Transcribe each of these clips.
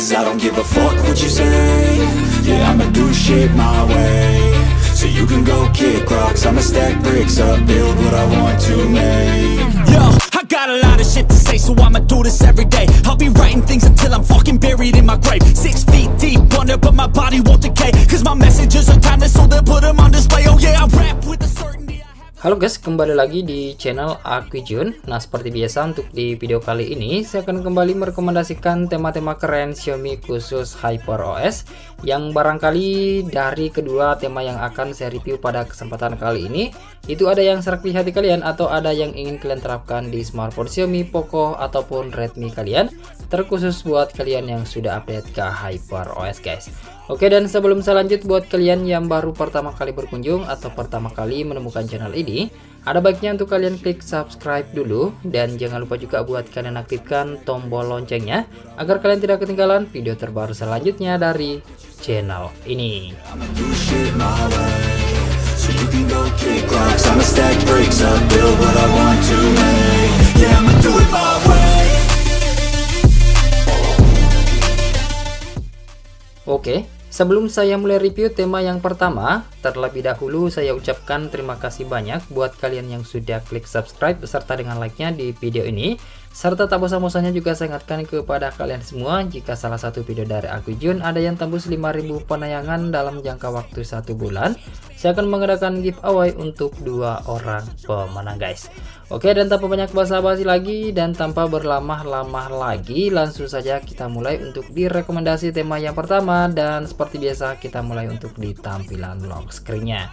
Cause I don't give a fuck what you say. Yeah, I'ma do shit my way. So you can go kick rocks, I'ma stack bricks up, build what I want to make. Yo, I got a lot of shit to say, so I'ma do this every day. I'll be writing things until I'm fucking buried in my grave. 6 feet deep under, but my body won't decay. Cause my messages are timeless, so they'll put them on display. Oh yeah, I rap with the certainty. Halo guys, kembali lagi di channel Aku Jun. Nah, seperti biasa untuk di video kali ini saya akan kembali merekomendasikan tema-tema keren Xiaomi khusus HyperOS yang barangkali dari kedua tema yang akan saya review pada kesempatan kali ini itu ada yang serak di hati kalian atau ada yang ingin kalian terapkan di smartphone Xiaomi, Poco ataupun Redmi kalian, terkhusus buat kalian yang sudah update ke HyperOS guys. Oke, dan sebelum saya lanjut, buat kalian yang baru pertama kali berkunjung atau pertama kali menemukan channel ini, ada baiknya untuk kalian klik subscribe dulu, dan jangan lupa juga buat kalian aktifkan tombol loncengnya agar kalian tidak ketinggalan video terbaru selanjutnya dari channel ini. Oke, sebelum saya mulai review tema yang pertama, terlebih dahulu saya ucapkan terima kasih banyak buat kalian yang sudah klik subscribe beserta dengan like-nya di video ini. Serta tak bosan-bosannya juga saya ingatkan kepada kalian semua, jika salah satu video dari Aku Jun ada yang tembus 5.000 penayangan dalam jangka waktu 1 bulan, saya akan mengadakan giveaway untuk 2 orang pemenang guys. Oke, dan tanpa banyak basa-basi lagi dan tanpa berlama-lama lagi, langsung saja kita mulai untuk direkomendasi tema yang pertama. Dan seperti biasa kita mulai untuk di tampilan lock screen-nya.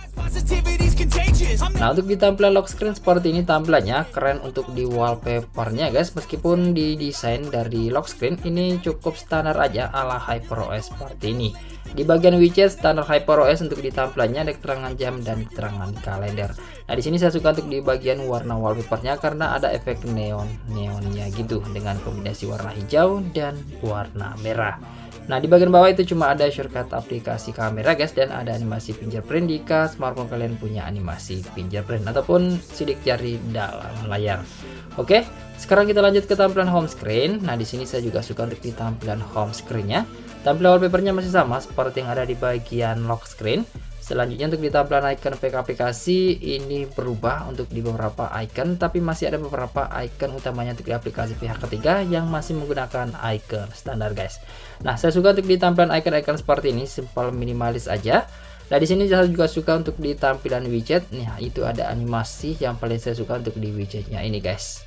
Nah, untuk di tampilan lock screen seperti ini tampilannya, keren untuk di wallpapernya guys. Meskipun di desain dari lock screen ini cukup standar aja ala HyperOS seperti ini. Di bagian widget standar HyperOS untuk di tampilannya ada keterangan jam dan keterangan kalender. Nah, di sini saya suka untuk di bagian warna wallpapernya karena ada efek neonnya gitu dengan kombinasi warna hijau dan warna merah. Nah, di bagian bawah itu cuma ada shortcut aplikasi kamera guys, dan ada animasi fingerprint jika smartphone kalian punya animasi fingerprint ataupun sidik jari dalam layar. Oke, sekarang kita lanjut ke tampilan home screen. Nah, di sini saya juga suka untuk di tampilan home screen-nya. Tampilan wallpapernya masih sama seperti yang ada di bagian lock screen. Selanjutnya untuk di tampilan icon aplikasi ini berubah untuk di beberapa icon, tapi masih ada beberapa icon utamanya untuk di aplikasi pihak ketiga yang masih menggunakan icon standar guys. Nah, saya suka untuk di tampilan icon-icon seperti ini, simple minimalis aja. Nah, di sini saya juga suka untuk di tampilan widget. Nah, itu ada animasi yang paling saya suka untuk di widgetnya ini guys.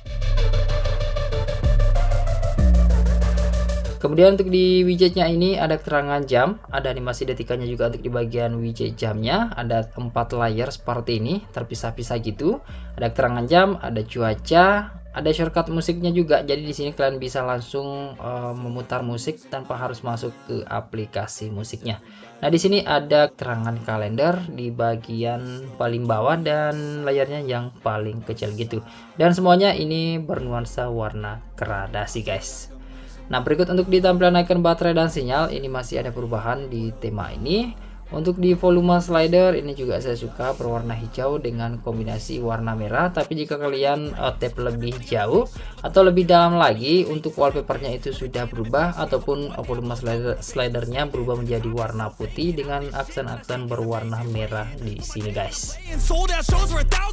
Kemudian untuk di widgetnya ini ada keterangan jam, ada animasi detikanya juga untuk di bagian widget jamnya, ada 4 layer seperti ini, terpisah-pisah gitu. Ada keterangan jam, ada cuaca, ada shortcut musiknya juga. Jadi di sini kalian bisa langsung memutar musik tanpa harus masuk ke aplikasi musiknya. Nah, di sini ada keterangan kalender di bagian paling bawah dan layarnya yang paling kecil gitu. Dan semuanya ini bernuansa warna gradasi guys. Nah, berikut untuk di tampilan icon baterai dan sinyal ini masih ada perubahan di tema ini. Untuk di volume slider ini juga saya suka berwarna hijau dengan kombinasi warna merah. Tapi jika kalian tap lebih jauh atau lebih dalam lagi, untuk wallpapernya itu sudah berubah ataupun volume slidernya berubah menjadi warna putih dengan aksen-aksen berwarna merah di sini guys.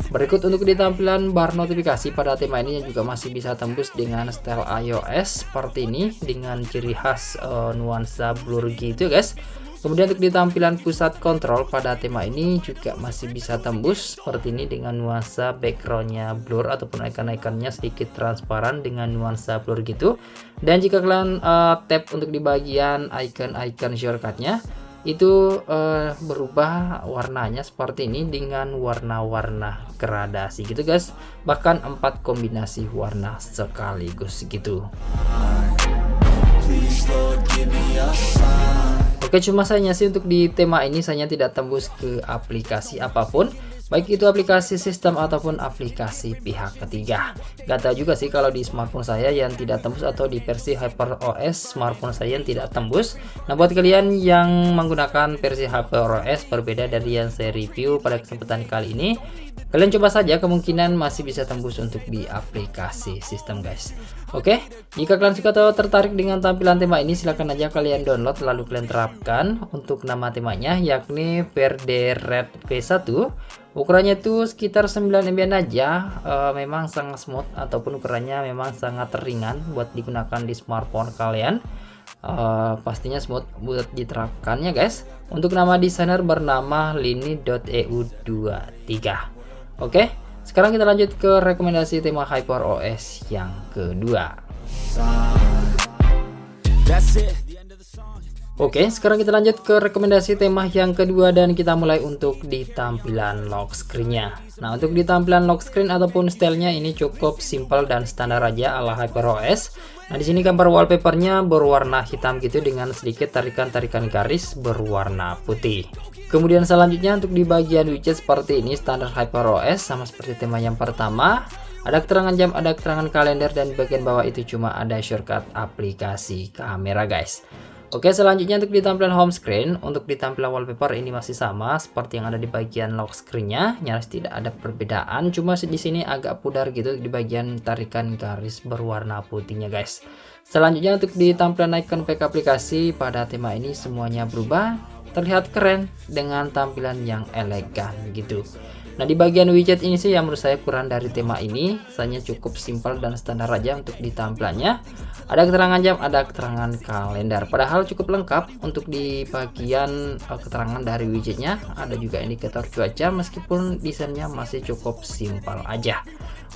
Berikut untuk di tampilan bar notifikasi pada tema ini juga masih bisa tembus dengan style iOS seperti ini dengan ciri khas nuansa blur gitu guys. Kemudian untuk di tampilan pusat kontrol pada tema ini juga masih bisa tembus seperti ini dengan nuansa backgroundnya blur ataupun icon-iconnya sedikit transparan dengan nuansa blur gitu. Dan jika kalian tap untuk di bagian icon-icon shortcutnya itu berubah warnanya seperti ini dengan warna-warna gradasi gitu guys, bahkan 4 kombinasi warna sekaligus gitu. Oke, cuma sayangnya sih untuk di tema ini saya tidak tembus ke aplikasi apapun. baik itu aplikasi sistem ataupun aplikasi pihak ketiga. Gak tahu juga sih kalau di smartphone saya yang tidak tembus atau di versi HyperOS smartphone saya yang tidak tembus. Nah, buat kalian yang menggunakan versi HyperOS berbeda dari yang saya review pada kesempatan kali ini, kalian coba saja, kemungkinan masih bisa tembus untuk di aplikasi sistem guys. Oke, jika kalian suka atau tertarik dengan tampilan tema ini, silahkan aja kalian download lalu kalian terapkan. Untuk nama temanya yakni Verde Red V1. Ukurannya itu sekitar 9 MB aja, memang sangat smooth ataupun ukurannya memang sangat ringan buat digunakan di smartphone kalian. Pastinya smooth buat diterapkannya guys. Untuk nama desainer bernama Lini.eu23. Oke, sekarang kita lanjut ke rekomendasi tema HyperOS yang kedua. Oke, sekarang kita lanjut ke rekomendasi tema yang kedua dan kita mulai untuk di tampilan lock screen-nya. Nah, untuk di tampilan lock screen ataupun stylenya ini cukup simple dan standar aja ala HyperOS. Nah, di sini gambar wallpapernya berwarna hitam gitu dengan sedikit tarikan-tarikan garis berwarna putih. Kemudian selanjutnya untuk di bagian widget seperti ini standar HyperOS sama seperti tema yang pertama. Ada keterangan jam, ada keterangan kalender, dan di bagian bawah itu cuma ada shortcut aplikasi kamera guys. Oke, selanjutnya untuk di tampilan home screen, untuk di tampilan wallpaper ini masih sama seperti yang ada di bagian lock screen-nya, nyaris tidak ada perbedaan, cuma di sini agak pudar gitu di bagian tarikan garis berwarna putihnya guys. Selanjutnya untuk di tampilan icon pack aplikasi pada tema ini semuanya berubah, terlihat keren dengan tampilan yang elegan gitu. Nah, di bagian widget ini sih yang menurut saya kurang dari tema ini, hanya cukup simpel dan standar aja untuk di tampilannya. Ada keterangan jam, ada keterangan kalender, padahal cukup lengkap untuk di bagian keterangan dari widgetnya. Ada juga indikator cuaca meskipun desainnya masih cukup simpel aja.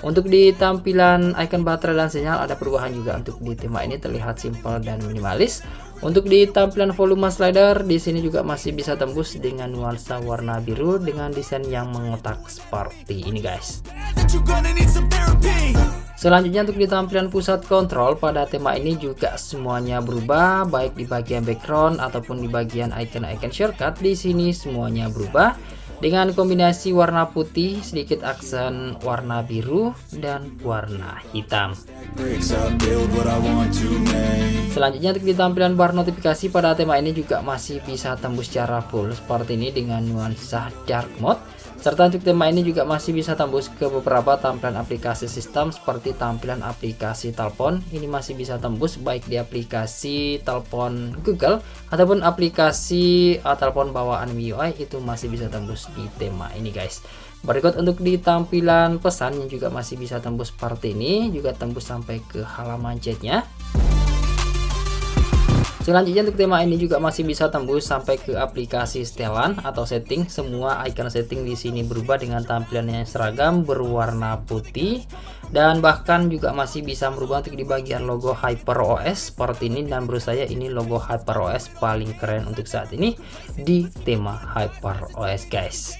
Untuk di tampilan icon baterai dan sinyal ada perubahan juga untuk di tema ini, terlihat simpel dan minimalis. Untuk di tampilan volume slider di sini juga masih bisa tembus dengan nuansa warna biru dengan desain yang mengotak seperti ini guys. Selanjutnya untuk di tampilan pusat kontrol pada tema ini juga semuanya berubah, baik di bagian background ataupun di bagian icon-icon shortcut di sini semuanya berubah dengan kombinasi warna putih, sedikit aksen warna biru dan warna hitam. Selanjutnya untuk di tampilan bar notifikasi pada tema ini juga masih bisa tembus secara full seperti ini dengan nuansa dark mode. Serta untuk tema ini juga masih bisa tembus ke beberapa tampilan aplikasi sistem seperti tampilan aplikasi telepon. Ini masih bisa tembus baik di aplikasi telepon Google ataupun aplikasi telepon bawaan MIUI, itu masih bisa tembus di tema ini guys. Berikut untuk di tampilan pesan yang juga masih bisa tembus seperti ini, juga tembus sampai ke halaman chatnya. Selanjutnya untuk tema ini juga masih bisa tembus sampai ke aplikasi setelan atau setting. Semua icon setting di sini berubah dengan tampilan yang seragam berwarna putih, dan bahkan juga masih bisa merubah untuk di bagian logo HyperOS seperti ini, dan menurut saya ini logo HyperOS paling keren untuk saat ini di tema HyperOS guys.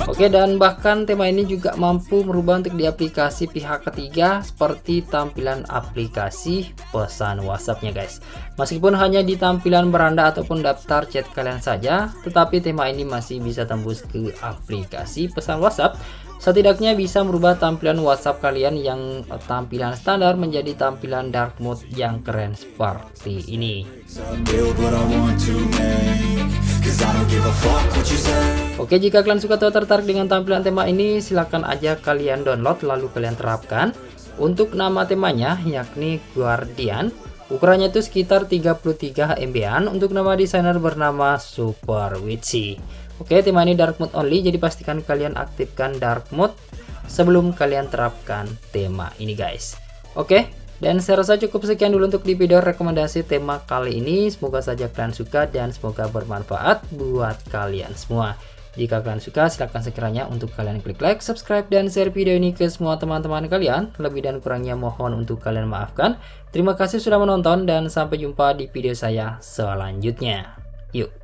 Oke, dan bahkan tema ini juga mampu merubah untuk di aplikasi pihak ketiga seperti tampilan aplikasi pesan WhatsApp-nya guys. Meskipun hanya di tampilan beranda ataupun daftar chat kalian saja, tetapi tema ini masih bisa tembus ke aplikasi pesan WhatsApp. Setidaknya bisa merubah tampilan WhatsApp kalian yang tampilan standar menjadi tampilan dark mode yang keren seperti ini. Oke, jika kalian suka atau tertarik dengan tampilan tema ini, silahkan aja kalian download lalu kalian terapkan. Untuk nama temanya yakni Guardian, ukurannya itu sekitar 33 MB-an. Untuk nama desainer bernama Super Witchy. Oke, tema ini dark mode only, jadi pastikan kalian aktifkan dark mode sebelum kalian terapkan tema ini guys. Oke, dan saya rasa cukup sekian dulu untuk di video rekomendasi tema kali ini. Semoga saja kalian suka dan semoga bermanfaat buat kalian semua. Jika kalian suka, silahkan sekiranya untuk kalian klik like, subscribe, dan share video ini ke semua teman-teman kalian. Lebih dan kurangnya mohon untuk kalian maafkan. Terima kasih sudah menonton dan sampai jumpa di video saya selanjutnya. Yuk!